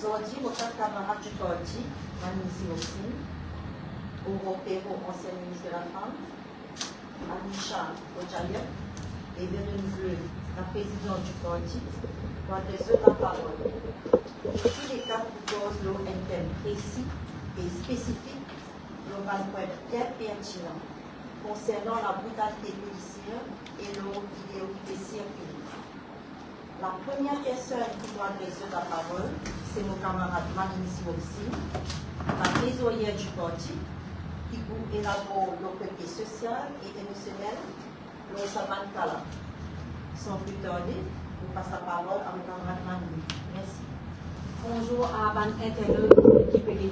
Zodi, mon camarade du parti, Manisi Oxine, Européo, ancien ministre de la Femme, Anisha Ojalia, et Bérénice Bleu, la présidente du parti, pour adresser la parole. Tous les cas proposent un thème précis et spécifique, l'on va être très pertinent concernant la brutalité policière et l'eau vidéo qui circule. La première personne qui doit adresser la parole, c'est mon camarade Manisi Oxine, la trésorière du parti, qui élabore le côté social et émotionnel, le Saman Kala. Sans plus tarder, je passe la parole à mon camarade Manisi. Merci. Bonjour à Ban Internet qui peut les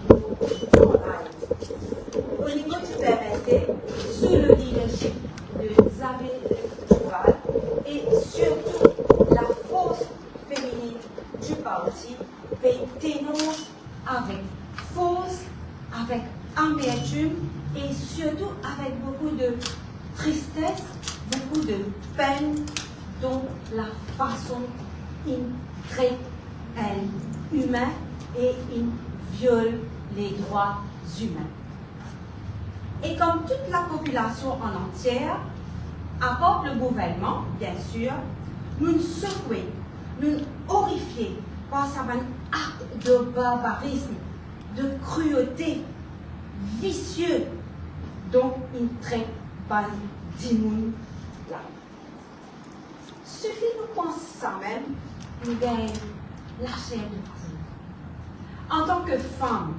au niveau du PMSD, sous le leadership de Xavier Duval et surtout la force féminine du parti, dénonce avec force, avec amertume et surtout avec beaucoup de tristesse, beaucoup de peine, dont la façon très humaine et il viole les droits humains. Et comme toute la population en entière, à part le gouvernement, bien sûr, nous secoués, nous horrifiés par sa acte de barbarisme, de cruauté, vicieux, dont il traite par d'immunes là. Suffit de penser ça même, nous gagnons la chair de poule. En tant que femme,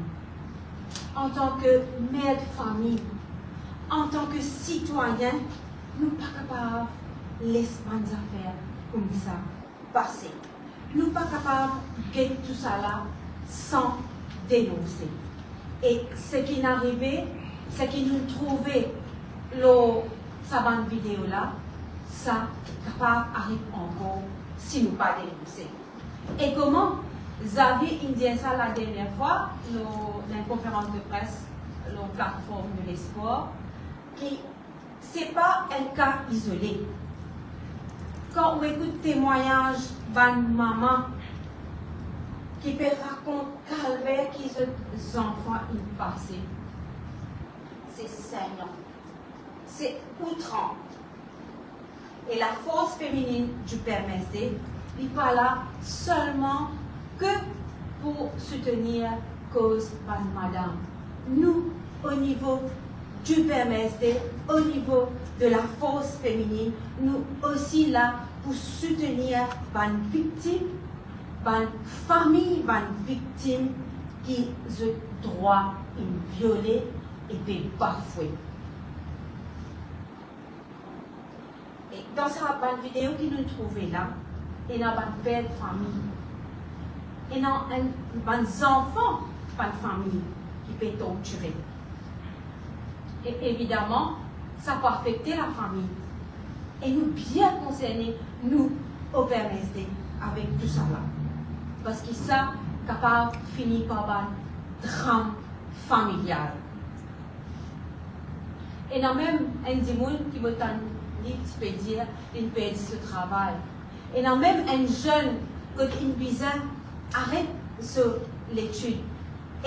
en tant que mère de famille, en tant que citoyen, nous ne sommes pas capables de laisser les affaires comme ça passer. Nous ne sommes pas capables de gagner tout ça là sans dénoncer. Et ce qui est arrivé, c'est que nous trouvons cette vidéo là, ça capable arrive encore si nous ne pas dénoncer. Et comment Xavier Indien ça la dernière fois, la conférence de presse, la plateforme de l'espoir, qui c'est pas un cas isolé. Quand on écoute témoignages d'une maman qui peut raconter calvaire qui ses enfants ont passé, c'est saignant, c'est outrant. Et la force féminine du PMSD n'est pas là seulement que pour soutenir cause de madame. Nous, au niveau du PMSD, au niveau de la force féminine, nous aussi là pour soutenir les victimes, les familles, les victimes qui ont droit à violer et de bafouer. Et dans cette vidéo que nous trouvons là, il y a une père de famille. Il y a des enfants de famille qui peuvent torturer. Et évidemment, ça peut affecter la famille. Et nous bien concernés, nous, au PMSD, avec tout ça là. Parce que ça, capable de finir par un drame familial. Et il y a même un démon qui me dit, tu peux dire, il perd ce travail. Et il y a même un jeune qui une bizarre arrête l'étude.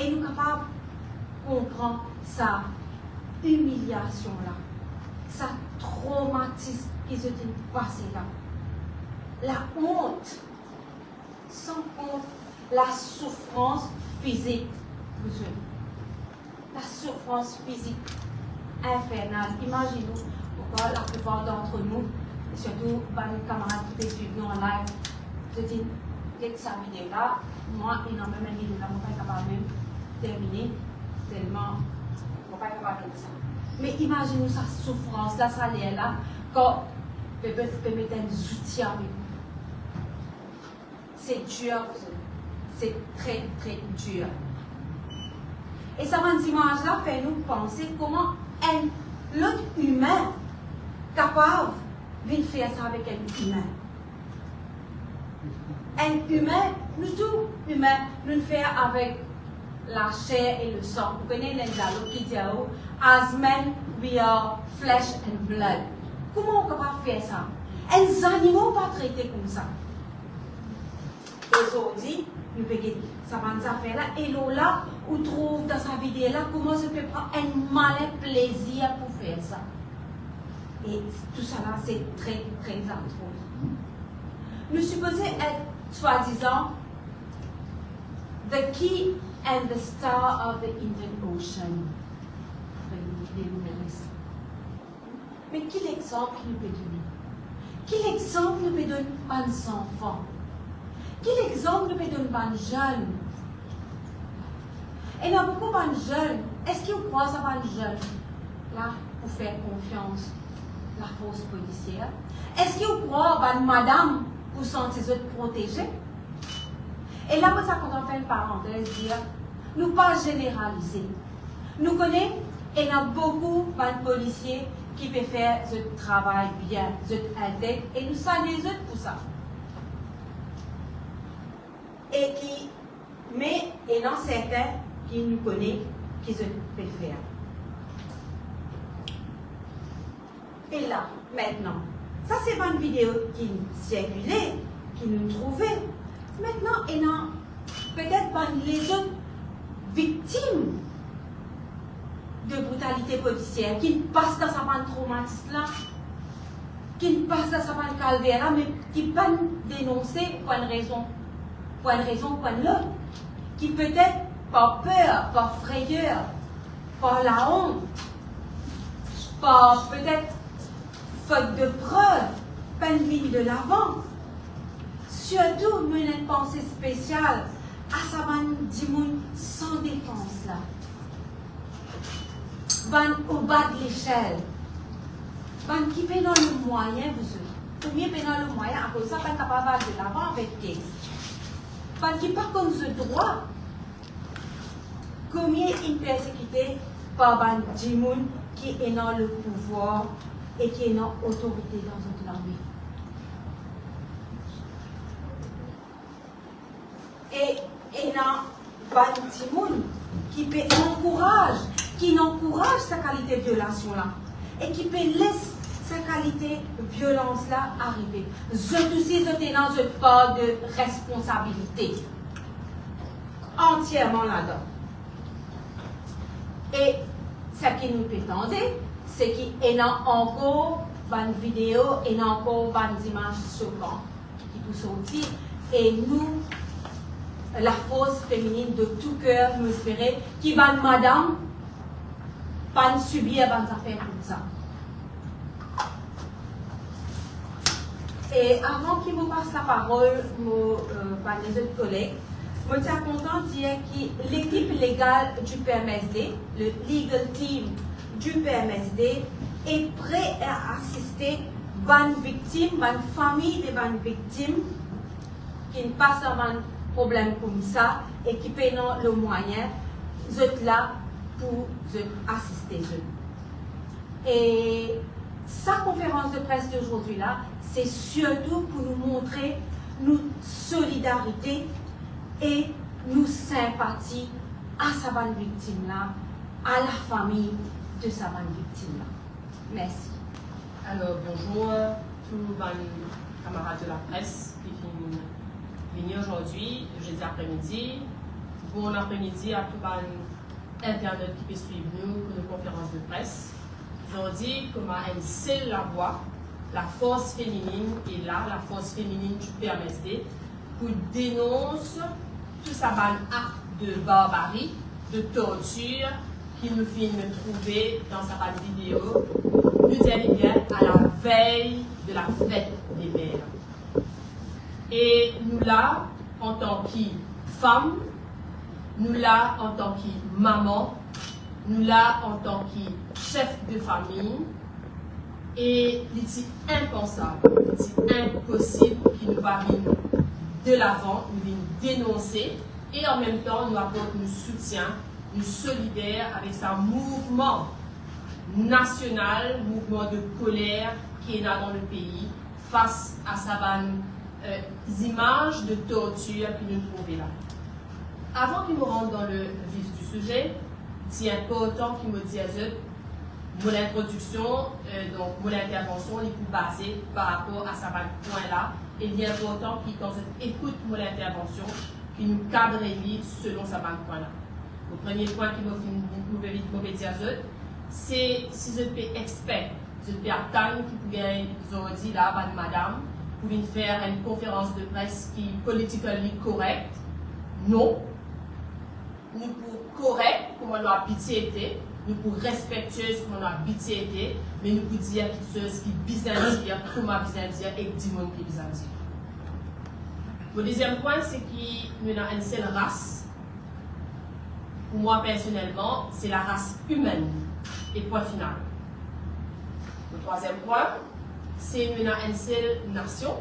Et nous sommes capables de comprendre sa humiliation là, sa traumatisme qui se passé là. La honte, sans compte la souffrance physique, monsieur. La souffrance physique infernale. Imaginez pourquoi la plupart d'entre nous, et surtout les camarades qui peuvent suivre nous en live, se disent, dès sa vidéo là, moi, il n'a même une vidéo là, je ne suis pas capable de terminer, tellement, je ne suis pas capable de ça. Mais imaginez sa souffrance, la salaire là, quand peut-être peut mettre un soutien avec vous. C'est dur, c'est très très dur. Et ça cette image là fait nous penser comment l'autre humain capable de faire ça avec un humain. Un humain, nous tous humains, nous le faisons avec la chair et le sang. Vous connaissez l'endalo qui dit as men we are flesh and blood. Comment on peut faire ça? Les animaux ne sont pas traités comme ça. Aujourd'hui, nous pouvons ça va nous affaires là. Et là, on trouve dans sa vidéo là comment je peux prendre un malin plaisir pour faire ça. Et tout ça là, c'est très, très atroce. Nous supposons être, soi-disant, the key and the star of the Indian Ocean. Mais quel exemple nous peut donner? Quel exemple nous peut donner à nos enfants? Quel exemple nous peut donner à nos jeunes? Et il y a beaucoup de jeunes. Est-ce qu'ils croient à les jeunes là pour faire confiance à la force policière? Est-ce qu'ils croient à madame pour sentir protégés? Et là, pour ça, quand on fait une parenthèse, dire, nous pas généraliser. Nous connaissons, et il y a beaucoup de policiers qui peuvent faire ce travail bien, ce intègre, et nous saluons les autres pour ça. Et qui, mais il y en a certains qui nous connaissent, qui se peuvent faire. Et là, maintenant, ça c'est une vidéo qui circulait, qui nous trouvait. Maintenant, il y a peut-être les autres victimes de brutalité policière qui passent dans sa bande traumatisme là, qui passent dans sa bande calvaire, mais qui ne peuvent pas dénoncer pour une raison, pour une autre, qui peut-être par peur, par frayeur, par la honte, par peut-être faute de preuves, pas une ligne de l'avant. Surtout, nous avons une pensée spéciale à sa bande d'imoun sans défense là. Au bas de l'échelle. Qui peut dans le moyen, vous ou bien dans le moyen, à cause de ça, pas capable de l'avant avec qui. Qui pas comme ce droit. Combien une persécuté par ban d'imoun qui est dans le pouvoir et qui est dans l'autorité dans notre armée. Et dans ban d'imoun qui peut encourage sa qualité de violation là et qui peut laisser sa qualité de violence là arriver. Je aussi je dans une part de responsabilité entièrement là-dedans. Et ce qui nous prétendait, c'est qu'il y a encore une vidéo et encore une image choquante qui peut sortir et nous la force féminine de tout cœur nous espérer qui va madame pas subir des affaires comme ça. Et avant qu'il me passe la parole, par les autres collègues, je suis content de dire que l'équipe légale du PMSD, le legal team du PMSD, est prêt à assister les victimes, les familles des victimes qui ne passent pas un problème comme ça et qui paient le moyen, vous êtes là pour assister eux. Et sa conférence de presse d'aujourd'hui là, c'est surtout pour nous montrer notre solidarité et nos sympathies à sa bonne victime là, à la famille de sa bonne victime là. Merci. Alors bonjour tous les camarades de la presse qui viennent venir aujourd'hui, jeudi après-midi. Bon après-midi à tous les internautes qui peuvent suivre nous pour nos conférences de presse. Ils ont dit comment elle scelle la voix, la force féminine est là, la force féminine du PMSD, pour dénoncer tout ça acte de barbarie, de torture qui nous filme trouver dans sa vidéo, nous dit bien à la veille de la fête des mères. Et nous là, en tant que femme, nous là en tant que maman, nous là en tant que chef de famille, et il est impensable, il est impossible qu'il nous va venir de l'avant, nous venir dénoncer, et en même temps nous apportons nous soutien, nous solidaires avec ce mouvement national, mouvement de colère qui est là dans le pays face à ces images de torture que nous trouvons là. Avant qu'il me rentre dans le vif du sujet, c'est important qu'il me dise mon introduction, donc mon intervention est plus basée par rapport à ce point-là. Et il est important qu'il, quand on écoute mon intervention, qui nous cadre selon sa banque point là. Le premier point qui m'a dit à eux, c'est si je peux expect, je peux attendre qui peut dire là, madame, pour venir faire une conférence de presse qui est politiquement correcte. Non. Nous pour correct, comme on a habitué été, nous pour respectueuse, comme on a habitué été, mais nous pour dire quelque chose qui est bizarre dire, comme on a bizarre dire, et du monde qui est bizarre dire. Le deuxième point, c'est qu'il y a une seule race. Pour moi, personnellement, c'est la race humaine. Et point final. Le troisième point, c'est qu'il y a une seule nation.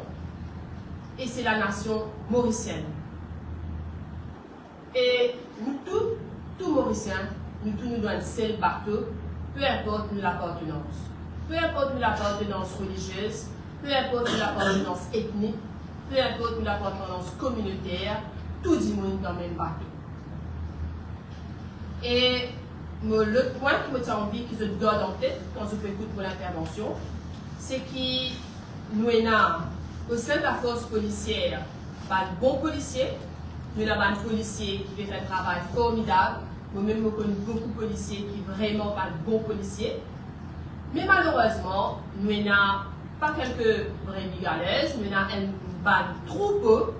Et c'est la nation mauricienne. Et nous tous Mauriciens, nous tous nous donnons un seul bateau, peu importe nous l'appartenance. Peu importe nous l'appartenance religieuse, peu importe nous l'appartenance ethnique, peu importe nous l'appartenance communautaire, tout le monde dans le même bateau. Et le point qui me tient envie, que je donne en tête quand je écoute mon intervention, c'est que nous avons au sein de la force policière, pas de bons policiers. Nous avons un policier qui fait un travail formidable. Moi-même, je connais beaucoup de policiers qui ne sont vraiment pas de bons policiers. Mais malheureusement, nous n'avons pas quelques vrais galaises, nous avons un troupeau,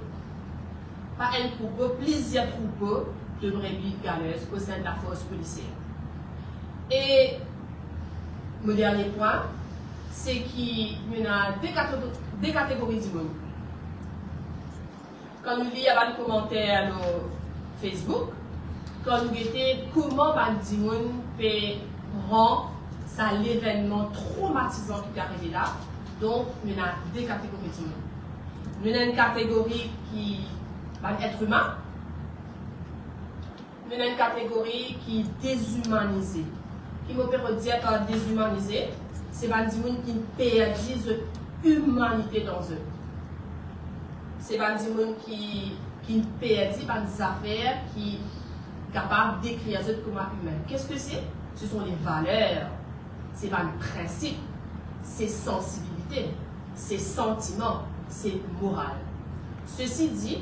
pas un troupeau, plusieurs troupeaux de brebis galaises au sein de la force policière. Et mon dernier point, c'est qu'il y a deux catégories du monde. Quand nous lisons les commentaires sur Facebook, quand nous regardons comment les gens peuvent rendre ça l'événement traumatisant qui est arrivé là, donc nous avons deux catégories de monde. Nous avons une catégorie qui est être humain, nous avons une catégorie qui est déshumanisée. Qui me peut dire par déshumanisé, c'est les gens qui perdent l'humanité dans eux. C'est les gens qui perdent des affaires qui sont capables d'écrire comme humains. Qu'est-ce que c'est? Ce sont les valeurs, c'est les principes, c'est sensibilité, c'est sentiments, c'est morale. Ceci dit,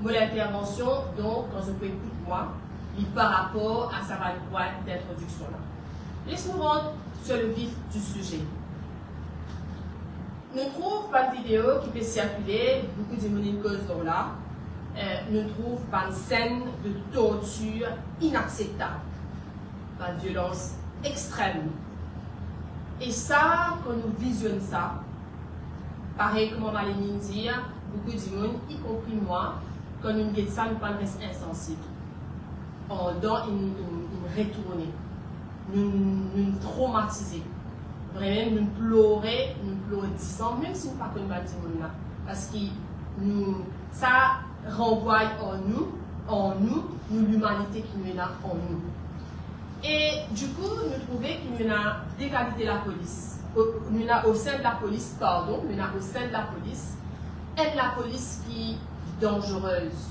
mon intervention, donc, quand je peux écouter moi, par rapport à sa point d'introduction là. Laisse-nous rendre sur le vif du sujet. Nous trouvons pas de vidéo qui peut circuler, beaucoup de monde dans là. Nous trouvons pas une scène de torture inacceptable, pas de violence extrême. Et ça, quand nous visionnons ça, pareil comme on va les dire, beaucoup de monde, y compris moi, quand nous regardons ça, nous ne restons insensibles. On donne une retournée. Nous traumatiser. Vraiment, nous pleurer 10 ans, même si nous ne pouvons pas dire parce que ça renvoie en nous l'humanité qui nous est là en nous. Et du coup, nous trouvons qu'il y a des qualités de la police. Nous avons au sein de la police, elle la police qui est dangereuse.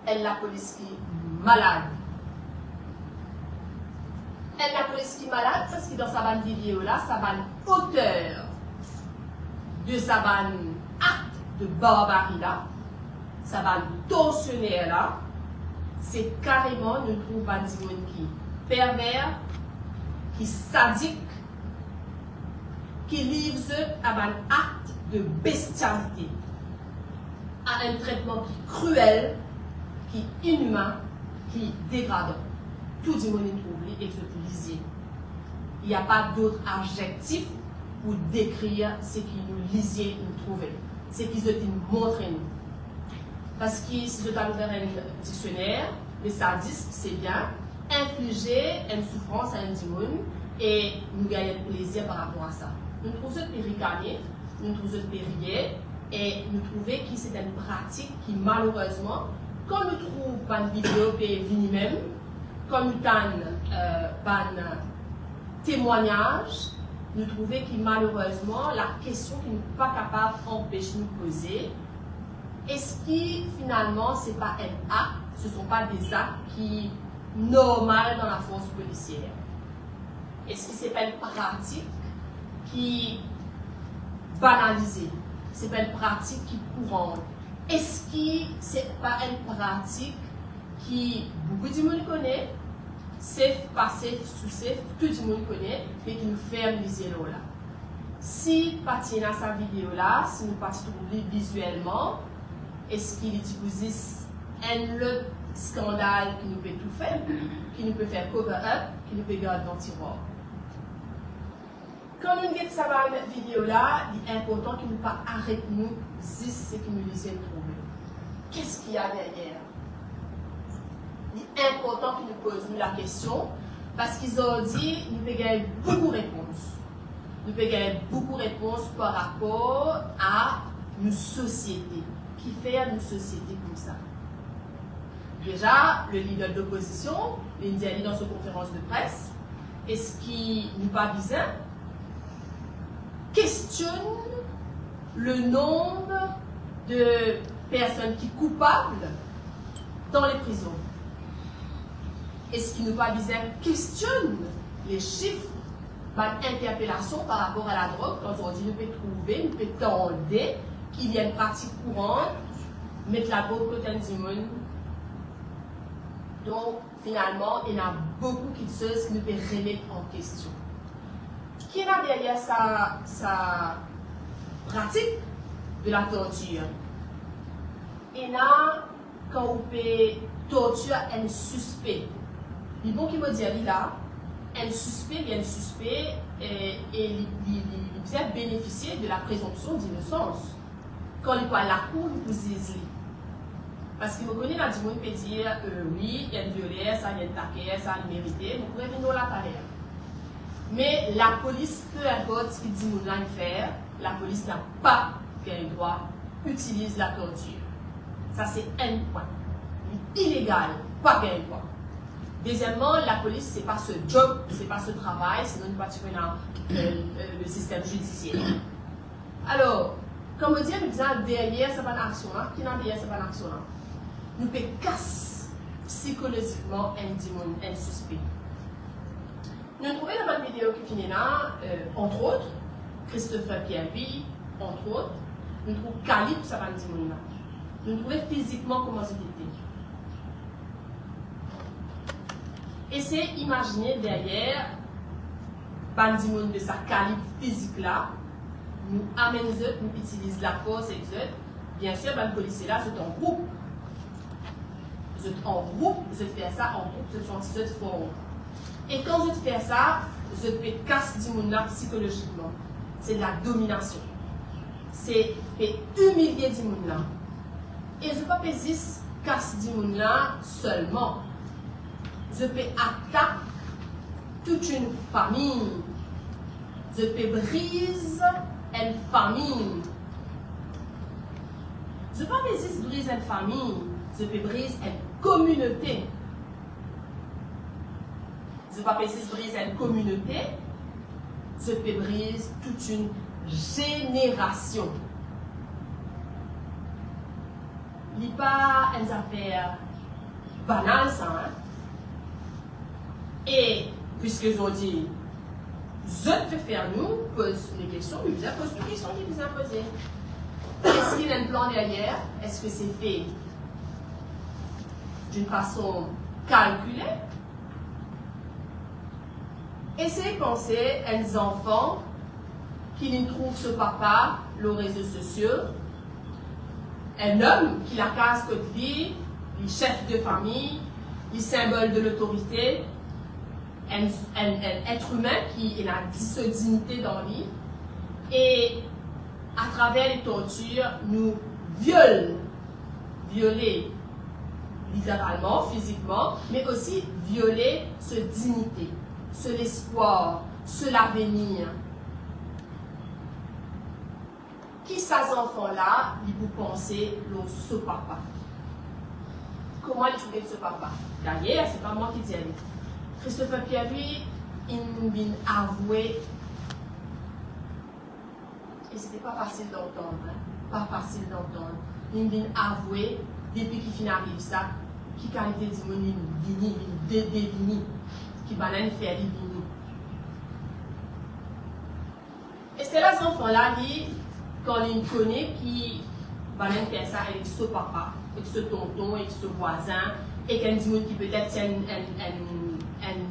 Elle la police qui est malade. Elle la police qui est malade parce que dans sa bande vidéo là, sa bande auteur de sa bande acte de barbarie là, sa bande tortionnaire là, c'est carrément nous trouvons un monde qui est pervers, qui est sadique, qui livre à un acte de bestialité, à un traitement qui est cruel, qui est inhumain, qui est dégradant. Tout le monde est trouvé et que vous lisiez. Il n'y a pas d'autre adjectif pour décrire ce que nous lisiez et nous trouviez. Ce qu'ils ont montré nous. Parce que si je dois ouvrir un dictionnaire, le sadisme, c'est bien infliger une souffrance à un monde et nous gagner plaisir par rapport à ça. Nous trouvons ce péricané, nous trouvons ce périer et nous trouvons que c'est une pratique qui malheureusement, quand nous trouvons pas une vidéo qui est venue même, quand nous avons pas un témoignage, nous trouvons que malheureusement, la question qui n'est pas capable d'empêcher de nous poser, est-ce que finalement, ce n'est pas un acte, ce ne sont pas des actes qui sont normaux dans la force policière? Est-ce que ce n'est pas une pratique qui est banalisée? Ce n'est pas une pratique qui est courante? est-ce que ce n'est pas une pratique qui beaucoup de monde connaît, c'est passé sous safe, tout le monde connaît, mais qui nous ferme les yeux là. Si partie dans sa vidéo là, si nous partie trouver visuellement, est-ce qu'il existe un autre scandale qui nous peut tout faire, qui nous peut faire cover up, qui nous peut garder dans le tiroir. Quand nous regardons cette vidéo là, il est important qu'il ne pas arrêter nous, juste ce que nous laissons trouver. Qu'est-ce qu'il y a derrière? Il est important qu'ils nous posent la question, parce qu'ils ont dit nous pouvons gagner beaucoup de réponses. Nous pouvons gagner beaucoup de réponses par rapport à nos sociétés. Qui fait une société comme ça? Déjà, le leader d'opposition, l'Indien dans sa conférence de presse, est-ce qu'il n'est pas bizarre? Questionne le nombre de personnes qui sont coupables dans les prisons. Est-ce qu'il n'est pas bizarre? Questionne les chiffres d'interpellation par rapport à la drogue. Quand on dit nous peut trouver, nous peut tendre qu'il y a une pratique courante, mettre la drogue côté du monde. Donc, finalement, il y a beaucoup de choses qui nous peuvent remettre en question. Qui est là derrière sa pratique de la torture? Il y a, quand on peut torturer un suspect, il bon qui me dit, là, un suspect, et il vient bénéficier de la présomption d'innocence. Quand il voit la cour, il vous hésite. Parce que vous connaissez la du monde peut dire oui, il y a une violence, ça, il y a une taquet, ça, il mérite, vous pouvez venir la carrière. Mais la police, peu importe ce qu'il dit nous allons faire, la police n'a pas le droit d'utiliser la torture. Ça, c'est un point. Il est illégal, pas le droit. Deuxièmement, la police, ce n'est pas ce job, ce n'est pas ce travail, sinon nous pas dans le système judiciaire. Alors, comme on dit, nous disons derrière cette action là, qui est derrière cette action là, nous pouvons casser psychologiquement un suspect. Nous trouvons dans la vidéo qui finit là, entre autres, Christopher Pierre-Louis, entre autres, nous trouvons Calip, ça va dire là. Nous trouvons physiquement comment c'était. Essayez d'imaginer derrière, bandimoun de sa calibre physique là, nous amène nous utilisons la force et bien sûr, le policier là, c'est en groupe. Vous êtes en groupe, vous êtes faire ça en groupe, vous êtes fort. Et quand vous faites ça, vous êtes casser du monde là psychologiquement. C'est de la domination. C'est humilier du monde là. Et je ne peux pas juste casser du monde là seulement. Je peux attaquer toute une famille. Je peux briser une famille. Je ne peux pas juste briser une famille. Je peux briser une communauté. Je ne peux pas juste briser une communauté. Je peux briser toute une génération. Ce n'est pas une affaire banale, ça. Hein? Et, puisque je vous dis, je peux faire nous, pose les questions, mais vous pose les questions qui vous ont posées. Est-ce qu'il y a un plan derrière? Est-ce que c'est fait d'une façon calculée? Essayez de penser à des enfants qui ne trouvent ce papa, les réseaux sociaux, un homme qui la casse côté vie, le chef de famille, le symbole de l'autorité, un être humain qui a sa dignité dans lui, et à travers les tortures, nous violer littéralement, physiquement, mais aussi violer sa dignité, sur l'espoir, sur l'avenir. Qui ces enfants-là, ils vous pensez, ce papa? Comment ils trouvent ce papa? D'ailleurs, ce n'est pas moi qui dis. Christopher Pierre-Louis, il m'a avoué, et ce n'était pas facile d'entendre, il m'a avoué, depuis qu'il finit arrive ça, qui qualité du monde, il devine, qui va faire diviner. Et c'est là, ces enfants-là, quand ils connaissent, qui Banen faire ça avec ce papa, avec ce tonton, avec ce voisin, et qu'un dit qui peut-être un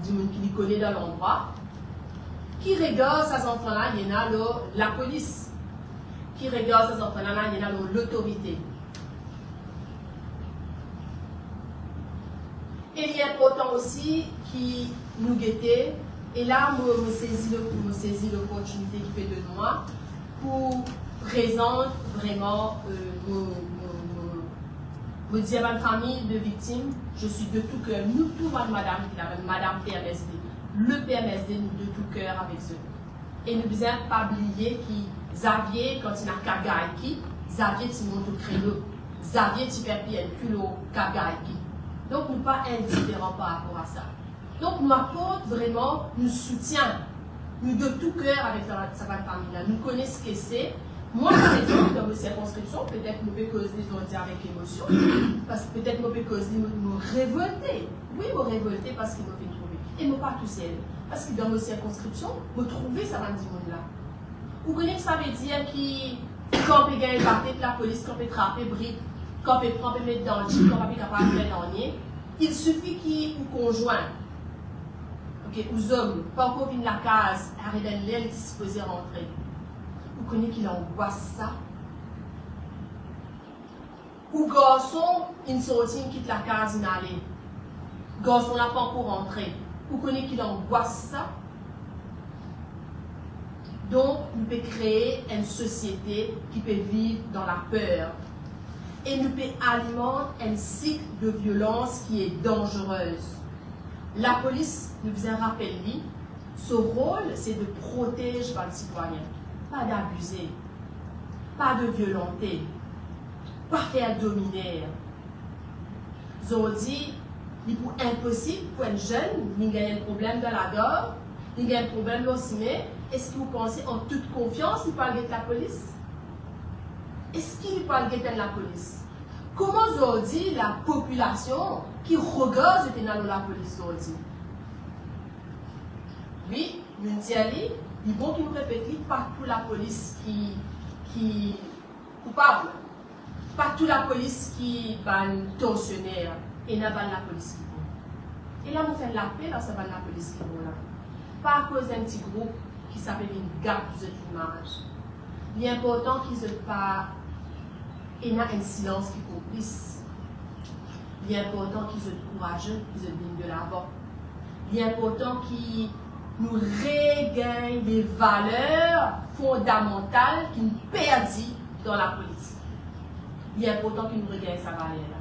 qui lui connaît dans l'endroit, qui regarde ces enfants-là, il y en a la police. Qui regarde ces enfants-là, il y en a l'autorité. Et il est important aussi qui nous guettait, et là, je saisis l'opportunité qui fait de moi pour présenter vraiment me dire à ma famille de victimes, je suis de tout cœur, nous tous, madame PMSD, le PMSD, nous de tout cœur avec eux. Et nous ne devons pas oublier que Xavier, quand il a Kagaiki, Xavier, tu montes au créneau, Xavier, tu fais un culot Kagaiki. Donc, nous ne sommes pas indifférents par rapport à ça. Donc, nous apportons vraiment, nous soutient, nous de tout cœur avec sa famille-là. Nous connaissons ce que c'est. Moi, par exemple, dans mes circonscriptions, peut-être nous pouvons causer des avec émotion, parce que peut-être nous pouvons causer nous révolter. Oui, nous révolter parce qu'il nous fait trouver. Et nous pas tout seul. Parce que dans nos circonscriptions, nous trouvons ça dans ce monde-là. Vous connaissez ça veut dire quand on peut gagner la police, quand on peut trapper briques, quand on peut prendre mettre dans le jeep, quand on peut capable de faire dernier, il suffit qu'il ou conjoint, ok, aux hommes, pas encore vient la case, arriver à l'aile, disposé rentrer. Vous connaissez qu'il angoisse ça. Ou garçon, une sortie, quitte la case, il allait. Garçon n'a pas encore rentré. Vous connaissez qu'il angoisse ça. Donc, nous pouvons créer une société qui peut vivre dans la peur. Et nous pouvons alimenter un cycle de violence qui est dangereuse. La police, nous faisons un rappel, son rôle, c'est de protéger les citoyens. Pas d'abuser, pas de violenter, pas faire dominer. Ils ont dit, il est impossible pour un jeune, il a un problème de la gorge, il a un problème aussi, mais est-ce que vous pensez en toute confiance qu'il parle de la police? Est-ce qu'il parle de la police? Comment ils ont dit la population qui regarde la police ont dit? Oui, nous disons, il faut qu'il nous répète, pas toute la police qui coupable, pas toute la police qui est tortionnaire, et n'a pas la police qui vont. Et là, nous faisons la paix dans cette la police qui vont là. Pas à cause d'un petit groupe qui s'appelle une garde de l'image. Il est important qu'ils ne pas. Il y a un silence qui complice. Il est important qu'ils soient courageux, qu'ils soient dignes de l'avant. Il est important qu'ils nous regagnent les valeurs fondamentales qu'ils nous perdent dans la politique. Il est important qu'ils nous regagnent sa valeur-là.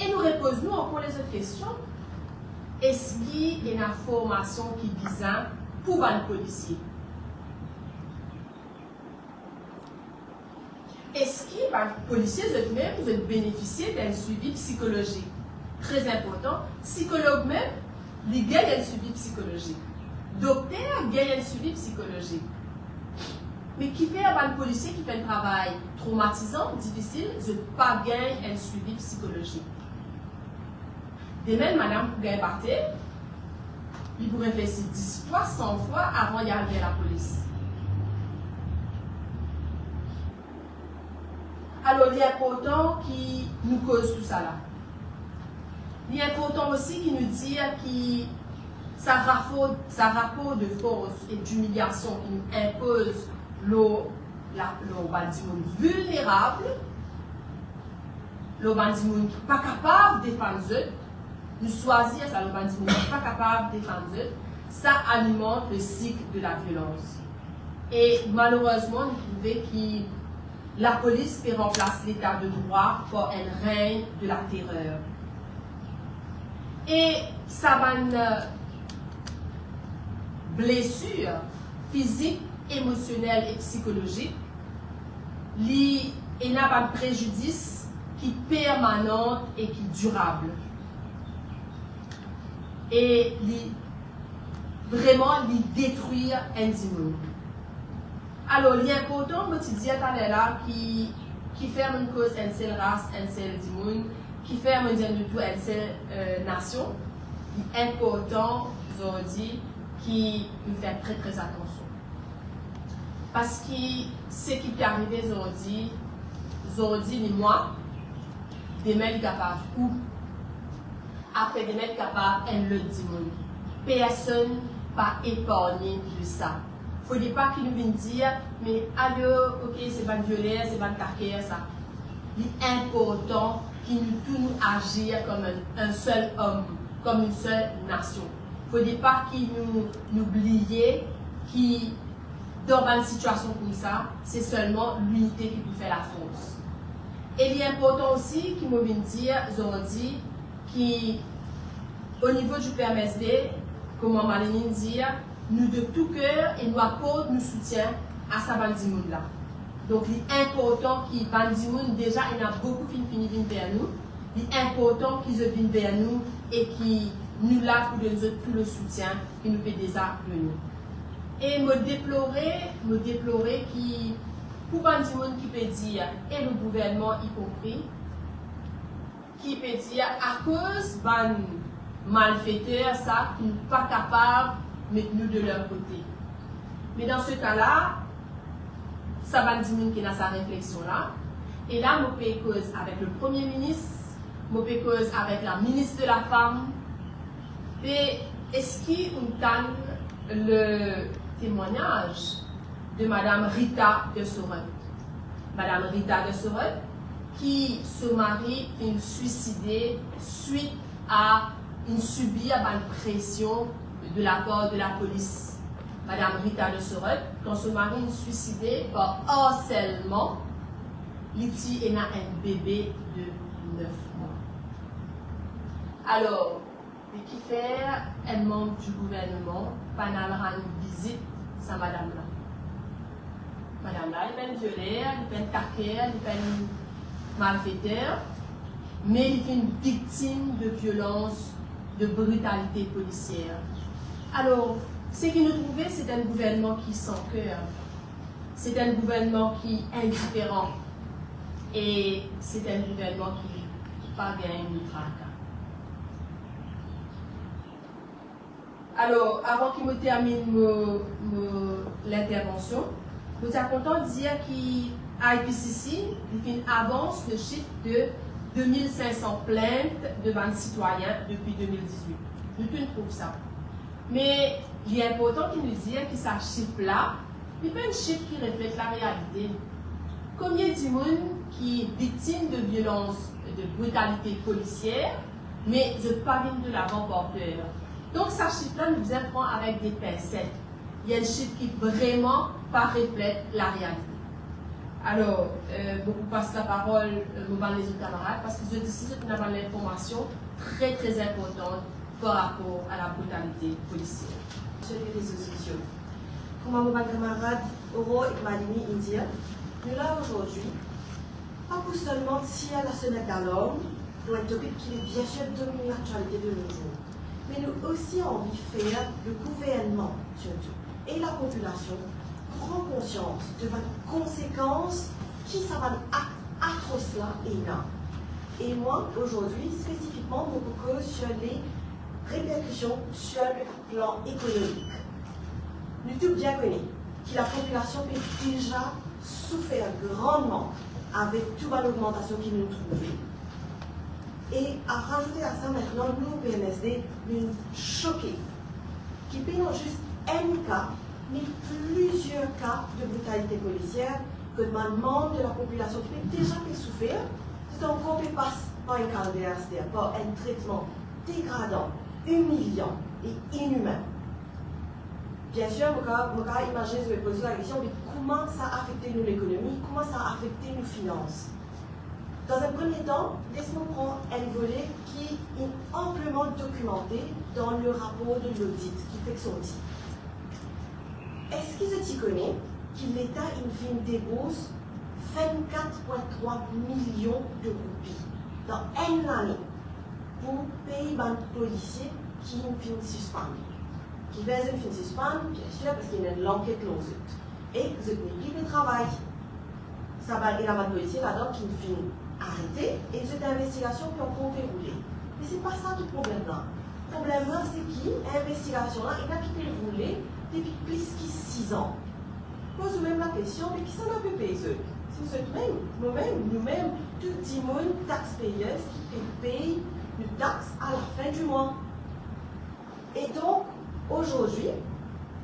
Et nous reposons encore les autres questions. Est-ce qu'il y a une formation qui vise pour un policier? Est-ce que les policiers eux-mêmes vous bénéficier d'un suivi psychologique? Très important. Psychologue même, ils gagnent un suivi psychologique. Docteur gagne un suivi psychologique. Mais qui fait un policier qui fait un travail traumatisant, difficile, ne pas gagner un suivi psychologique. De même, madame, pour gagner partir, il pourrait réfléchir 10 fois, 100 fois avant d'y arriver à la police. Alors, il est important qui nous cause tout ça là. Il est important aussi qu'il nous dise que ça rapport de force et d'humiliation qui nous impose le vulnérable, le bandit qui n'est pas capable de défendre eux, nous choisir ça, le bandit qui n'est pas capable de défendre eux, ça alimente le cycle de la violence. Et malheureusement, nous trouvons que la police peut remplacer l'état de droit par un règne de la terreur. Et ça va une blessure physique, émotionnelle et psychologique. Il y a un préjudice qui est permanent et qui est durable. Et vraiment, il détruire un monde. Alors, il est important, comme tu disais tout à l'heure, qui fait une cause, une seule race, une seule monde, qui fait un de tout, une seule nation. Il est important, aujourd'hui, qui nous fait très très attention. Parce que ce qui est arrivé aujourd'hui, aujourd'hui, ni moi, des mails capables ou après des mails capables, elle le dit. Personne pas épargné de ça. Il ne faut pas qu'ils nous viennent dire, mais alors, ok, c'est pas violet, c'est pas caractère, ça. Il est important qu'ils nous agissent comme un seul homme, comme une seule nation. Il ne faut pas qu'ils nous oublient qui dans une situation comme ça, c'est seulement l'unité qui peut faire la force. Et il est important aussi qu'ils me viennent dire, aujourd'hui, qu'au niveau du PMSD, comme Maléline dit, nous de tout cœur et nous apportons nous soutien à sa bandimoun là. Donc il est important qu'ils bandimoun déjà il y a beaucoup qui viennent vers nous. Il est important qu'ils viennent vers nous et qui nous là pour nous tout le soutien qui nous fait déjà de nous. Et me déplorer qui pour bandimoun qui peut dire et le gouvernement y compris qui peut dire à cause ban malfaiteurs ça qui ne sont pas capables mettre nous de leur côté. Mais dans ce cas-là, ça va dire qui a sa réflexion-là. Et là, je peux cause avec le Premier ministre, je peux cause avec la ministre de la Femme. Et est-ce qu'on a le témoignage de Madame Rita de Sorel? Madame Rita de Sorel, qui se marie et suicidée suite à une subie une pression de la part de la police. Madame Rita de Sorel, quand son mari est suicidé par harcèlement, Liti est un bébé de 9 mois. Alors, qui fait un membre du gouvernement, pendant une visite à madame-là. Madame-là, elle est violée, elle est taquée, elle est malfaiteur, mais elle est une victime de violence, de brutalité policière. Alors, ce qui nous trouvait, c'est un gouvernement qui sans cœur, c'est un gouvernement qui est indifférent et c'est un gouvernement qui n'a pas gagné une tracas. Alors, avant qu'il me termine l'intervention, nous sommes contents de dire qu'IPCC avance le chiffre de 2500 plaintes devant les citoyens depuis 2018. Nous trouvons ça. Mais il est important qu'il nous dise que ce chiffre-là, n'est pas un chiffre qui reflète la réalité. Combien de monde qui est victime de violence, de brutalité policière, mais ne pas de l'avant-porteur. Donc, ce chiffre-là nous apprend avec des pincettes. Il y a un chiffre qui vraiment pas reflète la réalité. Alors, beaucoup passent la parole devant les autres camarades parce que je décide que nous avons l'information très très importante par rapport à la brutalité policière. Sur les réseaux sociaux. Comme mon camarade Oro et Malini India, nous là aujourd'hui, pas pour seulement tirer la sonnette d'alarme pour un topic qui est bien sûr domine l'actualité de nos jours, mais nous aussi envie de faire le gouvernement surtout et la population prend conscience de la conséquence qui ça va atroce là et là. Et moi, aujourd'hui, spécifiquement, je me focus sur les répercussions sur le plan économique. Nous tous bien connus que la population peut déjà souffrir grandement avec toute l'augmentation qui nous trouve. Et à rajouter à ça maintenant, nous, PMSD, nous choqués, qui payons juste un cas, mais plusieurs cas de brutalité policière que demande de la population qui peut déjà souffrir, c'est encore qui passe par un calvaire, c'est-à-dire par un traitement dégradant, humiliant et inhumain. Bien sûr, je vais imaginer, je vais poser la question, mais comment ça a affecté nous l'économie, comment ça a affecté nos finances. Dans un premier temps, laisse-moi prendre un volet qui est amplement documenté dans le rapport de l'audit qui fait son titre. Est-ce que tu connais que l'État débourse 24,3 millions de roupies dans une année pour payer les policiers qui ont suspendu? Qui veulent une suspendre, bien sûr, parce qu'il y a une enquête close. Et vous avez une équipe de travail. Ça va y avoir des policiers là-dedans qui ont arrêté et cette investigation qui ont déroulé. Mais ce n'est pas ça tout le problème là. Le problème là, c'est que l'investigation là, il a pu dérouler depuis plus de 6 ans. Pose même la question, mais qui s'en a pu payer eux? C'est ce même, nous-mêmes, tout le monde taxpayeurs qui payent une taxe à la fin du mois. Et donc, aujourd'hui,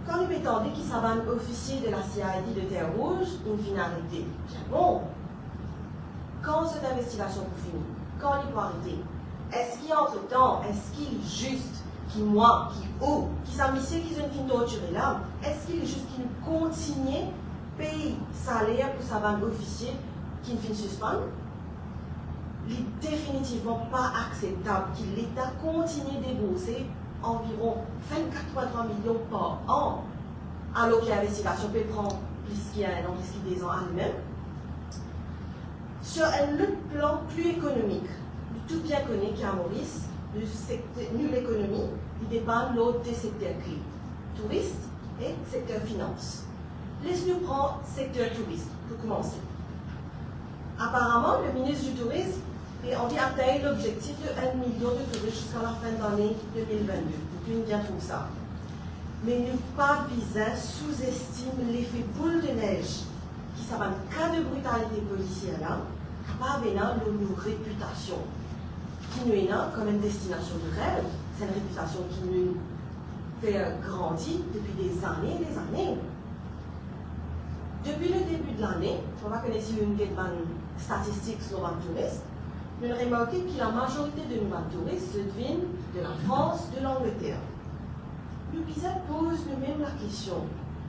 quand nous m'étendons qu'il s'avère un officier de la CID de Terre Rouge, une finalité, bien bon. Quand cette investigation est finie, quand il peut arrêter, est-ce qu'il y a entre-temps, est-ce qu'il est juste qui moi, qui s'amitié qui sont une torturée là, est-ce qu'il est juste qu'il continue payer salaire pour sa bande officier qui ne finit suspendre? Il n'est définitivement pas acceptable que l'État continue de débourser environ 24,3 millions par an, alors que l'investigation peut prendre plus qu'il y a un an, plus qu'il y a des ans à lui-même. Sur un autre plan plus économique, tout bien connu qu'à Maurice, l'économie, il dépend l'autre des secteurs clés, touristes et secteur finance. Laisse-nous prendre secteur tourisme pour commencer. Apparemment, le ministre du Tourisme a envie d'atteindre l'objectif de 1 million de touristes jusqu'à la fin de l'année 2022. Tout bien trouve ça. Mais nous pas besoin sous-estime l'effet boule de neige qui s'appelle cas de brutalité policière là, capable de nos réputations. Qui nous est là comme une destination de rêve, c'est une réputation qui nous fait grandir depuis des années et des années. Depuis le début de l'année, on va connaître une statistique sur les touristes, nous avons remarqué que la majorité de nos touristes viennent de la France, de l'Angleterre. Nous pose nous-mêmes la question,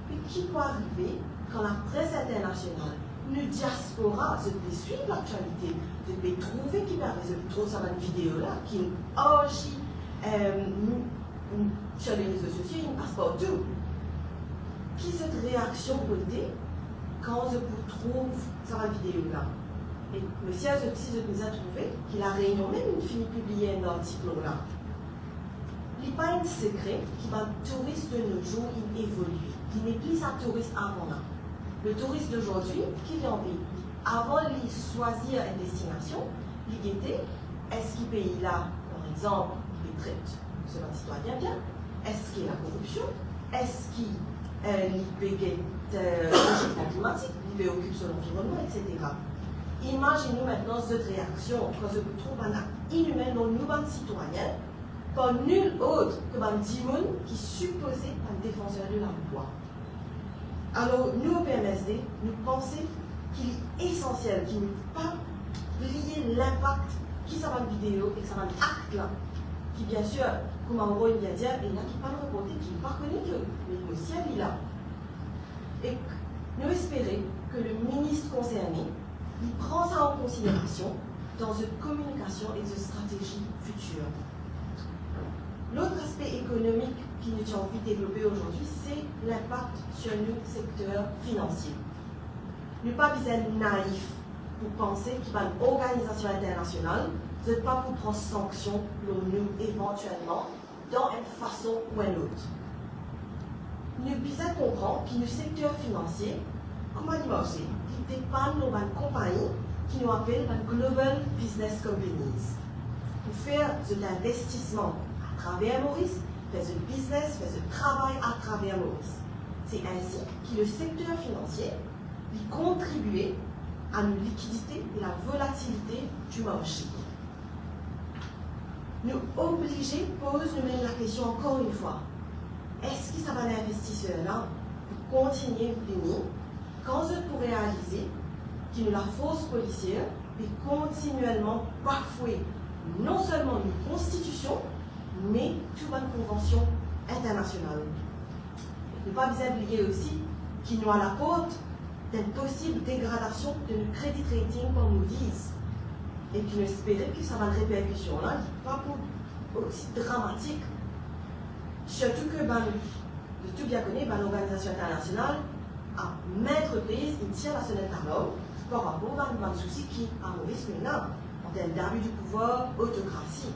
mais qui peut arriver quand la presse internationale, nous diaspora, se peut suivre l'actualité, se peut trouver qui va trouver ça dans une vidéo là, qui agit sur les réseaux sociaux, il passe partout. Qui cette réaction côté quand je trouve ça dans la vidéo là? Et monsieur Azotsi nous a trouvé qu'il a réunion même fini de publier un article là. Il n'est pas un secret que le touriste de nos jours il évolue. Il n'est plus un touriste avant là. Le touriste d'aujourd'hui, qui vient en pays, avant de choisir une destination, il était, est-ce qu'il paye là, par exemple, il traite selon le citoyen bien, est-ce qu'il y a la corruption, est-ce qu'il paye le changement climatique, il préoccupe sur l'environnement, etc. Imaginez-nous maintenant cette réaction quand je trouve un acte inhumain dans nous, citoyens, par nul autre que Dimon qui est supposé être un défenseur de la loi. Alors, nous, au PMSD, nous pensons qu'il est essentiel qu'il ne pas lier l'impact qui ça va une vidéo et que ça va un acte là, qui bien sûr, comme en gros, il vient dire, et là, qui pas le reporter, qui n'est pas connu que le ciel est là. Et nous espérons que le ministre concerné, il prend ça en considération dans une communication et une stratégie future. L'autre aspect économique qui nous a envie de développer aujourd'hui, c'est l'impact sur le secteur financier. Nous ne sommes pas naïfs pour penser qu'il y a une organisation internationale, ce n'est pas pour prendre sanction pour nous éventuellement, dans une façon ou une autre. Nous devons comprendre que le secteur financier, comment il marche, il dépend d'une compagnie qui nous appelle Global Business Companies. Pour faire de l'investissement à travers Maurice, faire du business, faire du travail à travers Maurice. C'est ainsi que le secteur financier lui contribue à la liquidité et la volatilité du marché. Nous obligés pose nous-mêmes la question encore une fois. Est-ce que ça va l'investisseur là pour continuer d'unir quand je pourrais réaliser qu'il nous la force policière et continuellement bafouer non seulement une constitution, mais toute une convention internationale. Ne pas vous oublier aussi qu'il nous a la porte d'une possible dégradation de notre credit rating comme nous disent. Et puis nous espérons que ça va une répercussion là, pas pour aussi dramatique. Surtout que de tout bien connu, l'organisation internationale a maintes reprises une tire la sonnette d'alarme par rapport à un souci qui a Maurice maintenant en termes d'abus du pouvoir, autocratie.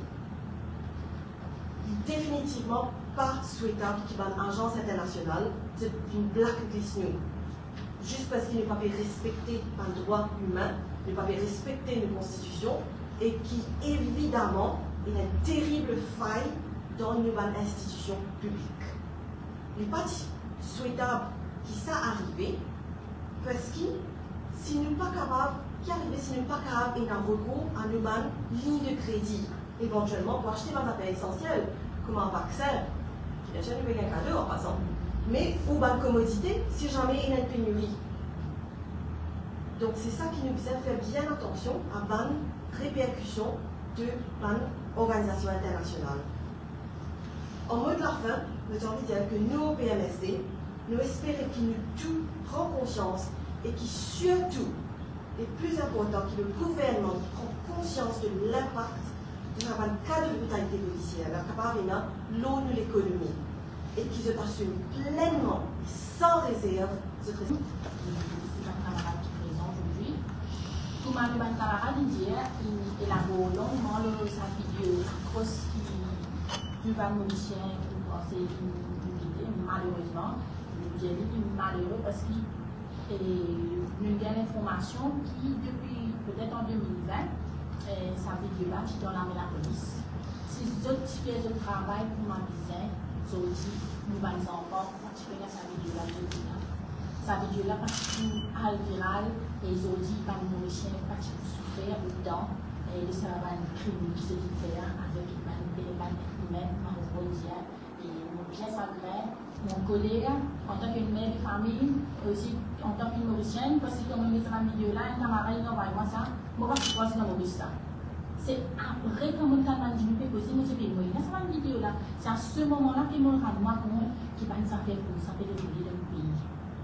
Il n'est définitivement pas souhaitable qu'il y ait une agence internationale d'une blacklist nous. Juste parce qu'il n'est pas respecté par le droit humain, n'est pas respecter nos constitutions et qui évidemment est une terrible faille dans nos institutions publiques. Il n'est pas souhaitable qu'il ça arrive parce que si nous pas capables, qui arrive si nous pas capables et un recours à une bonne ligne de crédit, éventuellement pour acheter un matériel essentiel, comme un vaccin, qui n'a jamais payé un cadeau en passant, mais ou bonne commodité si jamais il y a une pénurie. Donc c'est ça qui nous faisait faire bien attention à bonne répercussion de bonne organisation internationale. En mot de la fin, j'ai envie de dire que nous, au PMSD, nous espérons qu'il nous tout prend conscience et qui surtout, et plus important, que le gouvernement prend conscience de l'impact de un cas de brutalité policière, la capable l'eau de l'économie, et qui se assume pleinement, sans réserve, ce traitement. Tout le monde camarade hier, il élabore longuement sa vidéo grosse qui va nous chien pour penser une malheureusement. J'ai dit malheureux parce qu'il y a une information qui, depuis peut-être en 2020, sa vidéo-là qui donne la police. Si les autres faisaient le travail pour ma visite, nous allons encore participer à sa vidéo-là. Sa vidéo-là partie à viral et ils ont dit que nos chiens partie pour souffrir autant et de ça va un crime qui se fait avec les humains marocains et mon bien sacré, mon collègue en tant qu'une mère de famille aussi en tant qu'une mauricienne parce que comme on met sa vidéo-là, un camarade envoie moi ça, moi je pense que c'est ça. C'est après que mon camarade dit nous poser nous j'ai moi dans sa vidéo-là, c'est à ce moment-là que mon rend moi compte qu'il va nous faire pour ça fait de dans le pays.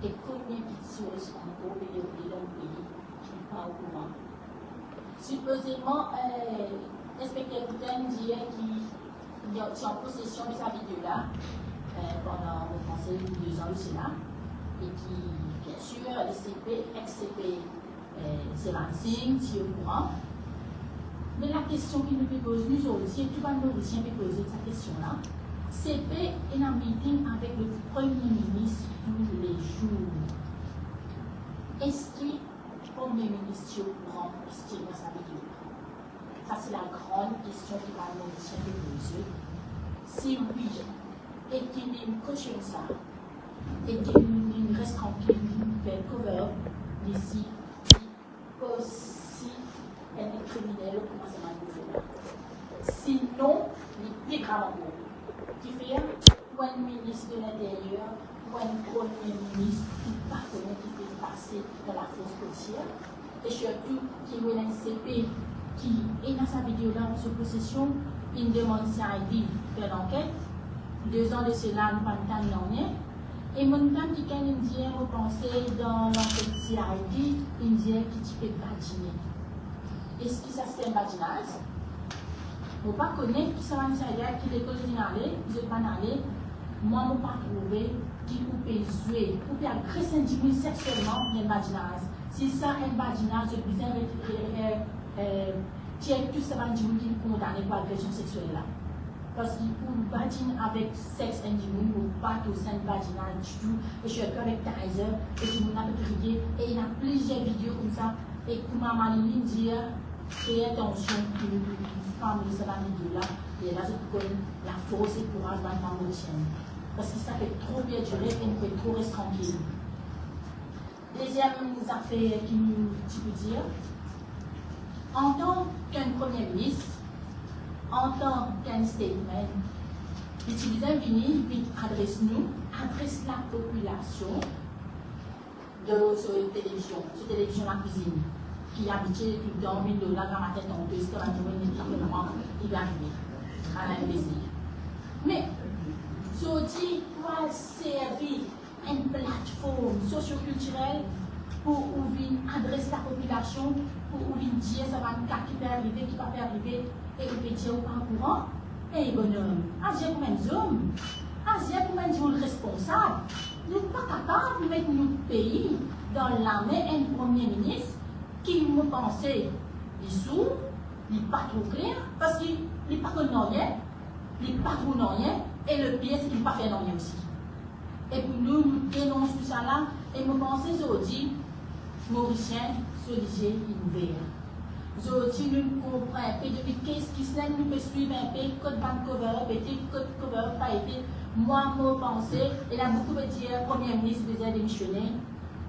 Et combien de choses encore de dérouler dans le pays qui n'est pas au courant. Supposément, l'inspecteur Boutin disait qu'il est en possession de sa vidéo-là pendant le conseil de 2 ans au Sénat et qui, bien sûr, le CP, ex-CP, c'est Lansing, qui est au courant. Mais la question qui nous peut poser, nous aussi, et tout le monde aussi peut poser cette question-là. CP est en meeting avec le Premier ministre tous les jours. Est-ce que le Premier ministre est au courant de ce qu'il va sa vidéo? Ça, c'est la grande question qui va nous poser. Si oui, et qu'il y a une caution ça, et qu'il reste tranquille, qu'il fait cover d'ici, aussi, elle est criminelle, comment ça va nous faire? Sinon, il est grave encore. Qui fait ou un ministre de l'Intérieur ou un Premier ministre qui partenaire qui peut passer dans la force policière et surtout qui est un CP qui est dans sa vidéo là en sous possession, il demande CID faire l'enquête. 2 ans de cela, nous ne parlons pas rien. Et mon temps qui est indien, vous pensez dans l'enquête CID, indien qui peut badiner. Est-ce que ça c'est un badinage? Je ne pas connaître qui ça va qui l'école finale, qui est banale, moi je ne pas trouver qui peut jouer, ou bien agresser un individu sexuellement, il y a un badinage. Si ça est un badinage, je besoin de tout ça individu qui est condamné pour agression sexuelle là. Parce que pour badiner avec sexe individu, il ne faut pas tout ça un badinage du tout. Et je suis avec Kaiser, et tout le monde a crié, et il y a plusieurs vidéos comme ça, et comme Marie dit, fais attention que femme de cette vidéo-là, et là, je connais la force et le courage dans la mauricienne. Parce que ça fait trop bien durer et on peut trop rester tranquille. Deuxième affaire qui nous peut dire, en tant qu'un Premier ministre, en tant qu'un statement, l'utiliser un vinyle, puis adresse la population de sur télévision la cuisine. Qui est habitué tout le temps, $1000 dans ma tête, on peut se faire un jour, il va arriver à l'investir. Mais, Zodi doit servir une plateforme socioculturelle pour adresser la population, pour dire ça va qui peut arriver, qui va pas arriver, et on peut dire au pas courant. Et bonhomme, agir comme un homme, agir comme un homme responsable. Nous ne sommes pas capables de mettre notre pays dans la main d'un Premier ministre qui me pensait, il s'ouvre, il n'est pas trop clair, parce qu'il n'est pas connu rien, il n'est pas trop rien, et le pire, c'est qu'il n'est pas fait rien aussi. Et pour nous, nous dénonçons tout ça là, et nous pensons aujourd'hui, Mauricien, Soligé, Inver. Aujourd'hui, nous comprenons, et depuis qu'est-ce qui se lève, nous pouvons suivre un peu, code Vancouver, petit code cover, pas été. Moi, mon pensée, il a beaucoup de dire, Premier ministre devait démissionner.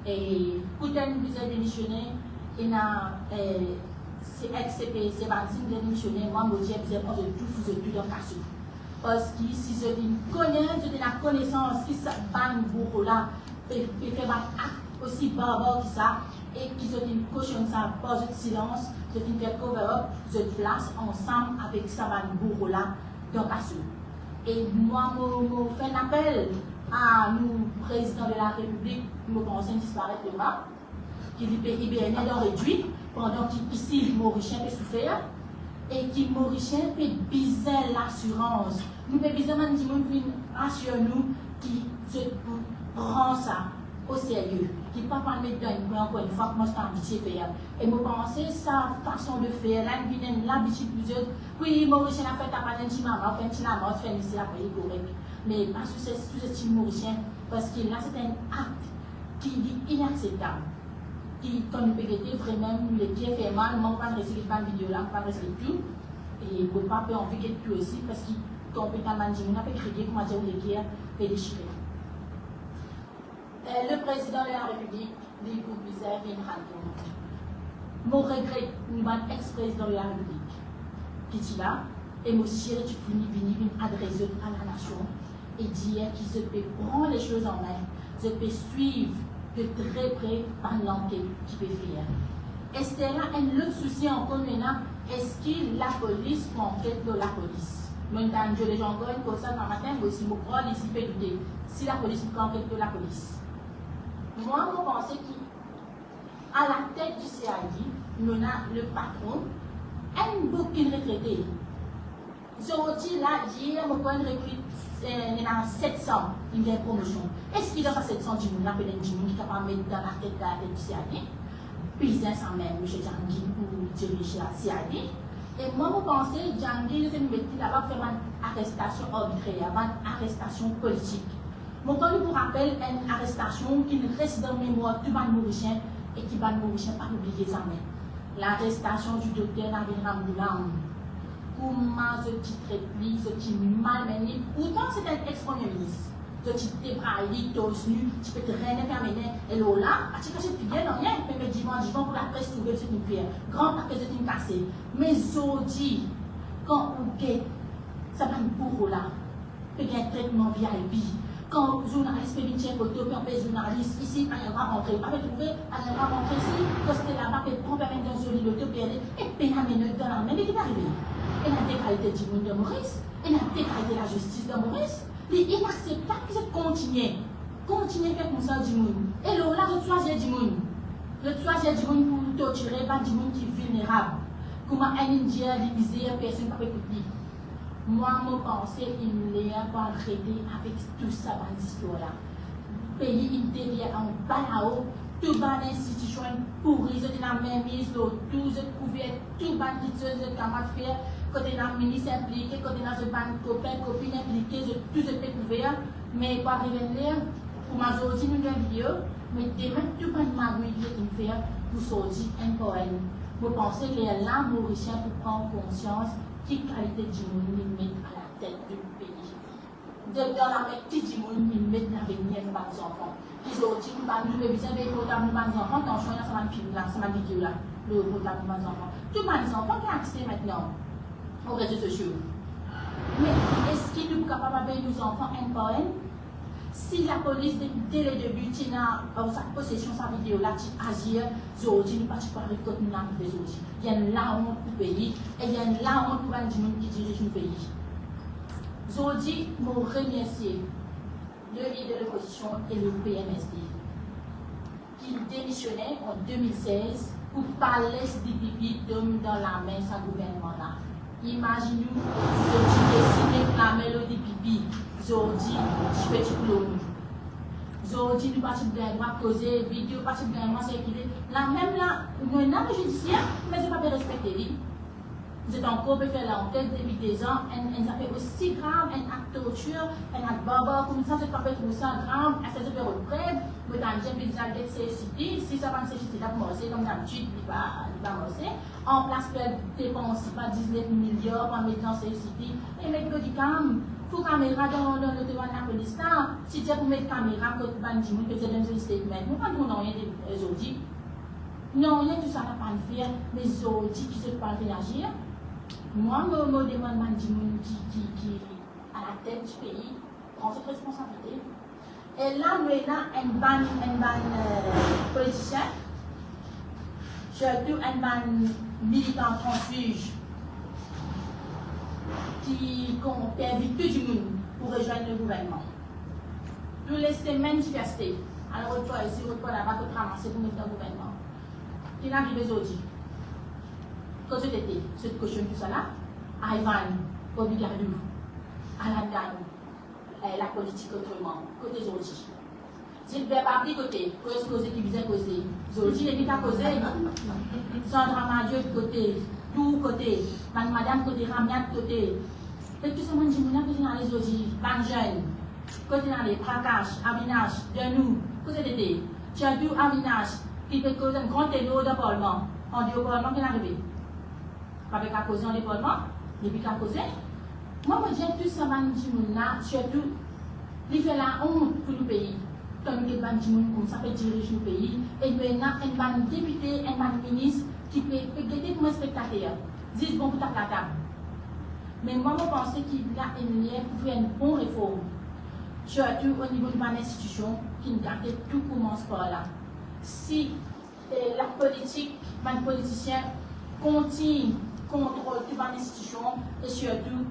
Et Kouten vous a démissionné, il a ex-CP, Sébastien a démissionné, moi, je dis, vous avez tout dans le cas. Parce que si je connais, je la connaissance qui s'est pour là, et fait un acte aussi barbare que ça, et qu'ils ont une caution ça, pas de silence, je fais cover-up, je place ensemble avec ça, pour là, dans le cas. Et moi, je fais un appel à nous, président de la République, nous pensons disparaître le map, qui le pays bien réduit, pendant qu'ici, Mauricien peut souffrir, et qui Mauricien peut biser l'assurance. Nous peut biser même du monde qui assure nous, qui se prend ça au sérieux, qui ne peut pas mettre dans encore une fois que moi je suis habitué à faire. Et moi penser sa façon de faire, là, il vient l'habitude plusieurs. Oui, Mauricien a fait un petit maman, fait un petit maman, fait ici après il correct. Mais parce que c'est sous-estime Mauricien, parce que là c'est un acte qui est inacceptable. Qui, comme le PVT, vraiment, les pieds fait mal, ne manque pas de rester dans la vidéo là, pas de rester tout. Et ne pas avoir envie de tout aussi, parce que quand on peut pas manger, on a fait crier, comment dire, les guerres et déchirer. Le président de la République, dit pour bizarre, il y mon regret, nous sommes ex-président de la République, qui est là, et mon ciel, tu peux venir adresser à la nation et dire qu'il se peut prendre les choses en main, se peut suivre de très près par l'enquête qui peut faire. Est-ce qu'il y a un autre souci encore maintenant? Est-ce que la police prend enquête de la police? Moi, je les gens encore comme ça dans matin, mais aussi, je prends les douter. Si la police prend enquête de la police. Moi, je pense qu'à la tête du CID, nous avons le patron, un bouquin retraité. Aujourd'hui, là, hier, je prends il y a 700, une promotion. Est-ce qu'il y a 700 du monde, qui est capable de mettre dans la tête du CID? Puis, ça même, M. Djangui, pour diriger la CID. Et moi, je pense que Djangui, je vais mettre là-bas faire une arrestation arbitraire, une arrestation politique. Mon temps pour rappel, une arrestation qui reste dans la mémoire du ban mauricien et qui ban mauricien pas oublier ça même. L'arrestation du docteur Nabil Ramoulam. Comment ce petit réplique, ce petit malmené, pourtant c'est un ex-premier ministre. Ce petit débraillé, torse nu, tu peux te rien permettre. Et là, tu peux te fier dans rien, tu peux me dire, pour la presse, tu veux ce qu'il fait. Grand paquet de film cassé. Mais aujourd'hui, quand on guette, ça va pour là. Il y a un traitement VIP. Quand journaliste peut venir photo, puis on fait journaliste ici, il va rentrer. On va trouver, il va rentrer ici, parce que là-bas, il prend permettre dans une auto, et puis il a mis dans la main, il est arrivé. Il a décalité du monde de Maurice, il a décalité la justice de Maurice. Il est inacceptable que ça continue. Continuez à faire comme ça du monde. Et là, le choisir du monde. Le choisir du monde pour torturer, pas du monde qui est vulnérable. Comment un Indien divisé, personne ne peut écouter. Moi, je pense qu'il n'est pas traité avec tout ça dans l'histoire-là. Le pays intérieur en bas là-haut, tout les institutions pourries, ils ont la même mise, tout est couvert, tout les camarades faire, quand on a ministre impliqué, quand on a un copain, copine impliquée, tout est couvert, mais pas arriver là, pour ma sortie, nous avons une vidéo, mais demain, tout le monde qui fait pour sortir un poème. Je pense qu'il y a là, Mauricien, pour prendre conscience de la qualité du monde met à la tête du pays. Dans la petite du monde, ils mettent l'avenir de nos enfants. Ils ont dit, nous devons besoin de portable de nos enfants, quand je suis dans cette film là, cette vidéo là, le portable de nos enfants. Tous les enfants qui ont accès maintenant aux réseaux sociaux. Mais est-ce qu'ils sont capables de payer nos enfants un poème? Si la police, dès le début, tient sa possession, sa vidéo là, tu agis, aujourd'hui, nous ne pouvons pas récolter nous avons des autres. Il y a une la honte pour le pays et il y a une la honte pour les gens qui dirigent le pays. Aujourd'hui, je remercie le leader de l'opposition et le PMSD qui démissionnait en 2016 pour parler des pipi d'hommes dans la main sans gouvernement-là. Imaginez-vous ce qui décide la mélodie pipi. Aujourd'hui, je fais du boulot. Aujourd'hui, nous partons de droit causer, vidéo, partons de droit circuler. La même là, nous avons un judiciaire, mais je ne vais pas respecter. Vous êtes encore pour faire l'enquête depuis des ans, un affaire aussi grave, un acte de torture, un acte barbare, comme ça, c'est pas fait tout ça grave, un fait de preuve, vous avez un jeune bizarre de CCT, si ça va se citer là pour commencer, comme d'habitude, il va commencer. En place, faire dépenser pas 19 milliards en mettant CCT, et mettre le calme. pour caméra dans le devant de la police, si tu as pour mettre caméra, que tu vas dire que c'est un statement, nous pas nous rien des audits. Non, rien tout ça n'a pas à faire, mais les audits qui ne pas réagir. Moi, je me demande qui à la tête du pays prend cette responsabilité. Et là, nous avons un politicien, surtout un militant transfuge qui invite tout le monde pour rejoindre le gouvernement. Nous laissons manifester. Alors, on va ici, on va là-bas pour ramasser pour mettre dans le gouvernement. Qui n'arrive aujourd'hui. Quand c'était cette cochon tout ça là, à Ivan, Bobby Gardou, à la dame, la politique autrement, côté Zodi. Si le peuple a pris côté, cause qui visait causer, Zodi n'est pas causé. Sandra Madieu de côté, tout côté, madame côté, Ramiat côté. Et tout ce monde dit, côté dans les Zodi, ban jeune, côté dans les Prakash, Abinash, de nous, côté d'été. Tu as dit Abinash, qui peut causer un grand ténor de parlement, on dit au parlement qu'il est arrivé. Avec la cause en département, depuis qu'à causer. Moi, j'aime tout ça, surtout, il fait la honte pour le pays. Comme les bandits, comme ça peut diriger le pays. Et maintenant, un député, un ministre qui peut aider pour un spectateur. Disent bon pour ta table. Mais moi, je pense qu'il y a une lien pour faire une bonne réforme. Surtout au niveau de ma institution, qui garde tout commence par là. Si la politique, les politiciens continuent contrôle toute l'institution et surtout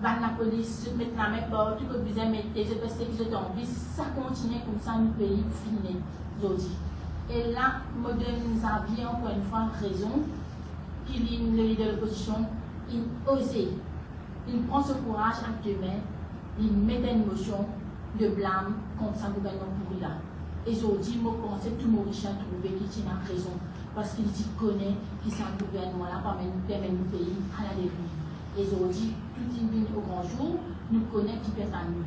la police se mettre la main pour tout le besoin mettre des persécutions en vie, ça continue comme ça nous pays fini aujourd'hui. Et là, nous avions encore une fois raison qu'il est le leader de l'opposition, il osait, il prend ce courage à deux mains, il met une motion de blâme contre son gouvernement pourri là. Et aujourd'hui, je pense que tout le monde a trouvé qu'il tient raison. Parce qu'il dit qu'il connaît qui c'est un gouvernement là permet le pays à la dérive. Et aujourd'hui, tout est venu au grand jour, nous connaissons qui peut à nous.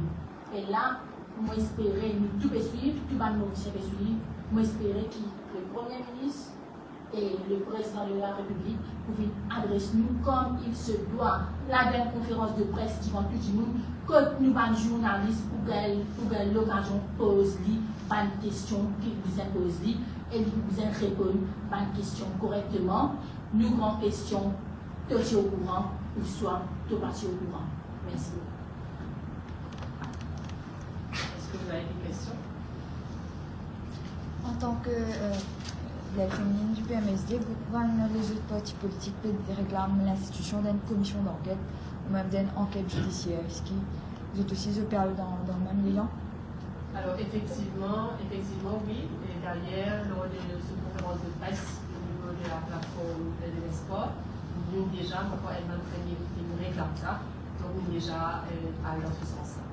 Et là, moi espérer, nous tout peut suivre, tout le monde peut suivre, moi espérer que le Premier ministre et le Président de la République pouvaient adresser nous comme il se doit. La dernière conférence de presse devant tout le monde, que nous avons journalistes pour l'occasion poser une question qui vous impose et vous répondre à une question correctement. Nous, grandes questions, tous au courant, ou soit tous partis au courant. Merci. Est-ce que vous avez des questions? En tant que l'aile féminine du PMSD, pourquoi les autres partis politiques réclament l'institution d'une commission d'enquête ou même d'une enquête judiciaire? Est-ce que vous êtes aussi opérés dans le même élan? Alors effectivement, oui. Et derrière, lors de cette conférence de presse au niveau de la plateforme de l'espoir, nous déjà, pourquoi elle m'a traîné, nous réclame ça, donc nous déjà à dans ce sens-là.